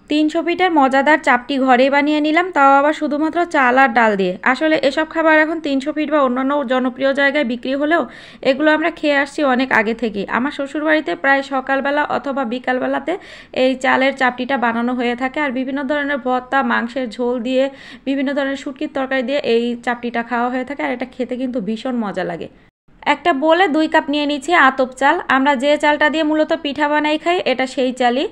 ৩০০ ফিটের মজাদার চাপটি ঘরেই বানিয়ে নিলাম, তাও আবার শুধুমাত্র চাল আর ডাল দিয়ে। আসলে এসব খাবার এখন ৩০০ ফিট বা অন্যান্য জনপ্রিয় জায়গায় বিক্রি হলেও এগুলো আমরা খেয়ে আসছি অনেক আগে থেকেই। আমার শ্বশুরবাড়িতে প্রায় সকালবেলা অথবা বিকালবেলাতে এই চালের চাপটিটা বানানো হয়ে থাকে, আর বিভিন্ন ধরনের ভর্তা, মাংসের ঝোল দিয়ে, বিভিন্ন ধরনের শুটকির তরকারি দিয়ে এই চাপটিটা খাওয়া হয়ে থাকে, আর এটা খেতে কিন্তু ভীষণ মজা লাগে। একটা বোলে 2 কাপ নিয়ে নিচ্ছি আতপ চাল। আমরা যে চালটা দিয়ে মূলত পিঠা বানাই খাই এটা সেই চালই।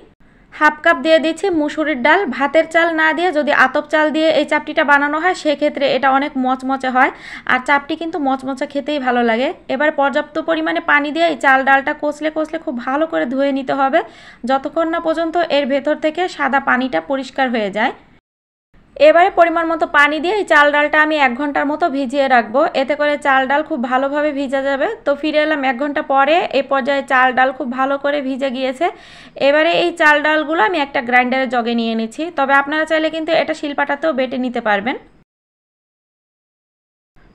হাফ কাপ দিয়ে দিচ্ছি মুসুরির ডাল। ভাতের চাল না দিয়ে যদি আতপ চাল দিয়ে এই চাপটিটা বানানো হয় সেক্ষেত্রে এটা অনেক মচমচে হয়, আর চাপটি কিন্তু মচমচে খেতেই ভালো লাগে। এবার পর্যাপ্ত পরিমাণে পানি দিয়ে এই চাল ডালটা কষলে কষলে খুব ভালো করে ধুয়ে নিতে হবে, যতক্ষণ না পর্যন্ত এর ভেতর থেকে সাদা পানিটা পরিষ্কার হয়ে যায়। এবারে পরিমাণ মতো পানি দিয়ে এই চাল ডালটা আমি 1 ঘন্টার মতো ভিজিয়ে রাখবো, এতে করে চাল ডাল খুব ভালোভাবে ভিজা যাবে। তো ফিরে এলাম 1 ঘন্টা পরে। এই পর্যায়ে চাল ডাল খুব ভালো করে ভিজে গিয়েছে। এবারে এই চাল ডালগুলো আমি একটা গ্রাইন্ডারে জগে নিয়ে নিচ্ছি, তবে আপনারা চাইলে কিন্তু এটা শিলপাটাতেও বেটে নিতে পারবেন।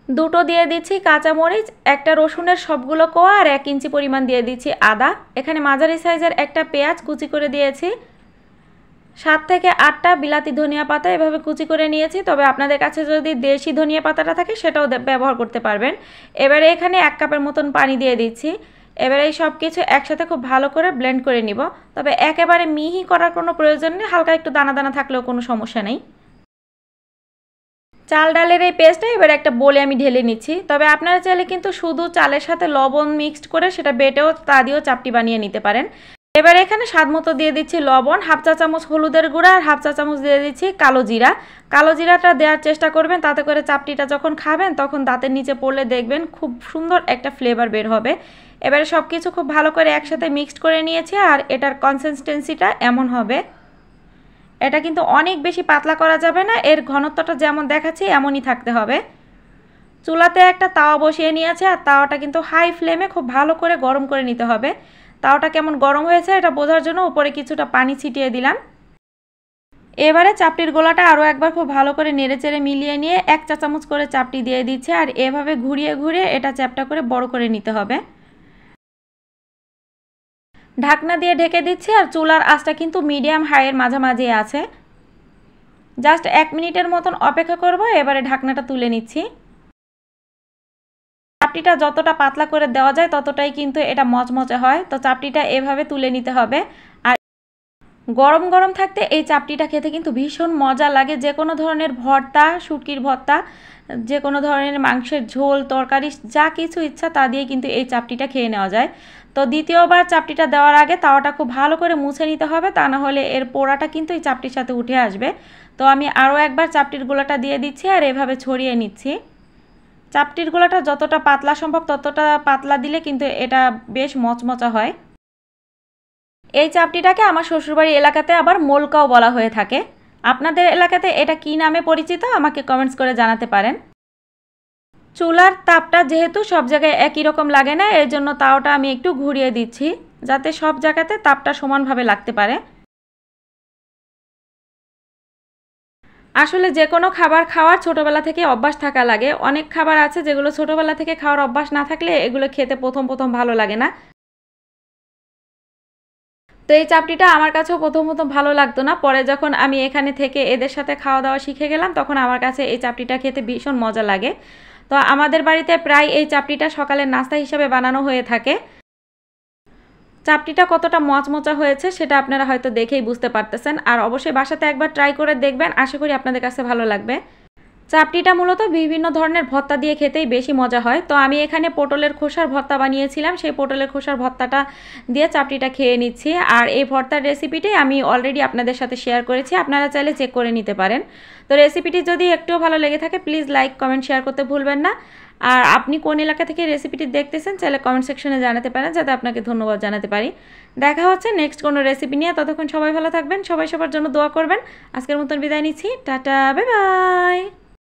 দুটো দিয়ে দিচ্ছি কাঁচামরিচ, একটা রসুনের সবগুলো কোয়া, আর 1 ইঞ্চি পরিমাণ দিয়ে দিচ্ছি আদা। এখানে মাঝারি সাইজের একটা পেঁয়াজ কুচি করে দিয়েছি। 7 থেকে 8টা বিলাতি ধনিয়া পাতা এভাবে কুচি করে নিয়েছি, তবে আপনাদের কাছে যদি দেশি ধনিয়া পাতাটা থাকে সেটাও ব্যবহার করতে পারবেন। এবারে এখানে 1 কাপের মতন পানি দিয়ে দিচ্ছি। এবারে এই সব কিছু একসাথে খুব ভালো করে ব্লেন্ড করে নিব, তবে একেবারে মিহি করার কোনো প্রয়োজন নেই, হালকা একটু দানা দানা থাকলেও কোনো সমস্যা নেই। চাল ডালের এই পেস্টটা এবার একটা বোলে আমি ঢেলে নিচ্ছি, তবে আপনারা চাইলে কিন্তু শুধু চালের সাথে লবণ মিক্সড করে সেটা বেটেও তা দিয়েও চাপটি বানিয়ে নিতে পারেন। এবার এখানে স্বাদ মতো দিয়ে দিচ্ছি লবণ, হাফ চা চামচ হলুদের গুঁড়া, আর হাফ চা চামচ দিয়ে দিচ্ছি কালো জিরা। কালো জিরাটা দেওয়ার চেষ্টা করবেন, তাতে করে চাপটিটা যখন খাবেন তখন দাঁতের নিচে পড়লে দেখবেন খুব সুন্দর একটা ফ্লেভার বের হবে। এবারে সব কিছু খুব ভালো করে একসাথে মিক্সড করে নিয়েছি, আর এটার কনসিস্টেন্সিটা এমন হবে। এটা কিন্তু অনেক বেশি পাতলা করা যাবে না, এর ঘনত্বটা যেমন দেখাচ্ছি এমনই থাকতে হবে। চুলাতে একটা তাওয়া বসিয়ে নিয়েছে, আর তাওয়াটা কিন্তু হাই ফ্লেমে খুব ভালো করে গরম করে নিতে হবে। তাওয়াটা কেমন গরম হয়েছে এটা বোঝার জন্য উপরে কিছুটা পানি ছিটিয়ে দিলাম। এবারে চাপটির গোলাটা আরও একবার খুব ভালো করে নেড়েচেড়ে মিলিয়ে নিয়ে 1 চা চামচ করে চাপটি দিয়ে দিচ্ছে, আর এভাবে ঘুরিয়ে ঘুরিয়ে এটা চ্যাপটা করে বড় করে নিতে হবে। ঢাকনা দিয়ে ঢেকে দিচ্ছি, আর চুলার আঁচটা কিন্তু মিডিয়াম হাইয়ের মাঝামাঝি আছে। জাস্ট 1 মিনিটের মতন অপেক্ষা করব। এবারে ঢাকনাটা তুলে নিচ্ছি। চাপটিটা যতটা পাতলা করে দেওয়া যায় ততটাই কিন্তু এটা মচমচে হয়, তো চাপটিটা এভাবে তুলে নিতে হবে। আর গরম গরম থাকতে এই চাপটিটা খেতে কিন্তু ভীষণ মজা লাগে। যে কোনো ধরনের ভর্তা, শুটকির ভর্তা, যে কোনো ধরনের মাংসের ঝোল, তরকারি, যা কিছু ইচ্ছা তা দিয়ে কিন্তু এই চাপটিটা খেয়ে নেওয়া যায়। তো দ্বিতীয়বার চাপটিটা দেওয়ার আগে তাওয়াটা খুব ভালো করে মুছে নিতে হবে, তা না হলে এর পোড়াটা কিন্তু এই চাপটির সাথে উঠে আসবে। তো আমি আরও একবার চাপটির গোলাটা দিয়ে দিচ্ছি, আর এভাবে ছড়িয়ে নিচ্ছি। চাপটির গোলাটা যতটা পাতলা সম্ভব ততটা পাতলা দিলে কিন্তু এটা বেশ মচমচা হয়। এই চাপটিটাকে আমার শ্বশুরবাড়ি এলাকাতে আবার মোলকাও বলা হয়ে থাকে। আপনাদের এলাকাতে এটা কী নামে পরিচিত আমাকে কমেন্টস করে জানাতে পারেন। চুলার তাপটা যেহেতু সব জায়গায় একই রকম লাগে না, এর জন্য তাওটা আমি একটু ঘুরিয়ে দিচ্ছি যাতে সব জায়গাতে তাপটা সমানভাবে লাগতে পারে। আসলে যে কোনো খাবার খাওয়ার ছোটোবেলা থেকে অভ্যাস থাকা লাগে। অনেক খাবার আছে যেগুলো ছোটোবেলা থেকে খাওয়ার অভ্যাস না থাকলে এগুলো খেতে প্রথম প্রথম ভালো লাগে না। তো এই চাপটিটা আমার কাছেও প্রথম প্রথম ভালো লাগতো না, পরে যখন আমি এখানে থেকে এদের সাথে খাওয়া দাওয়া শিখে গেলাম তখন আমার কাছে এই চাপটিটা খেতে ভীষণ মজা লাগে। তো আমাদের বাড়িতে প্রায় এই চাপটিটা সকালের নাস্তা হিসেবে বানানো হয়ে থাকে। চাপটিটা কতটা মচমচা হয়েছে সেটা আপনারা হয়তো দেখেই বুঝতে পারতেছেন, আর অবশ্যই বাসাতে একবার ট্রাই করে দেখবেন, আশা করি আপনাদের কাছে ভালো লাগবে। চাপটিটা মূলত বিভিন্ন ধরনের ভর্তা দিয়ে খেতেই বেশি মজা হয়। তো আমি এখানে পটলের খোসার ভর্তা বানিয়েছিলাম, সেই পটলের খোসার ভর্তাটা দিয়ে চাপটিটা খেয়ে নিচ্ছি। আর এই ভর্তার রেসিপিটাই আমি অলরেডি আপনাদের সাথে শেয়ার করেছি, আপনারা চাইলে চেক করে নিতে পারেন। তো রেসিপিটি যদি একটুও ভালো লেগে থাকে প্লিজ লাইক, কমেন্ট, শেয়ার করতে ভুলবেন না। আর আপনি কোন এলাকা থেকে রেসিপিটি দেখতেছেন চাইলে কমেন্ট সেকশনে জানাতে পারেন, যাতে আপনাকে ধন্যবাদ জানাতে পারি। দেখা হচ্ছে নেক্সট কোনো রেসিপি নিয়ে, ততক্ষণ সবাই ভালো থাকবেন, সবাই সবার জন্য দোয়া করবেন। আজকের মতন বিদায় নিচ্ছি, টাটা, বাই বাই।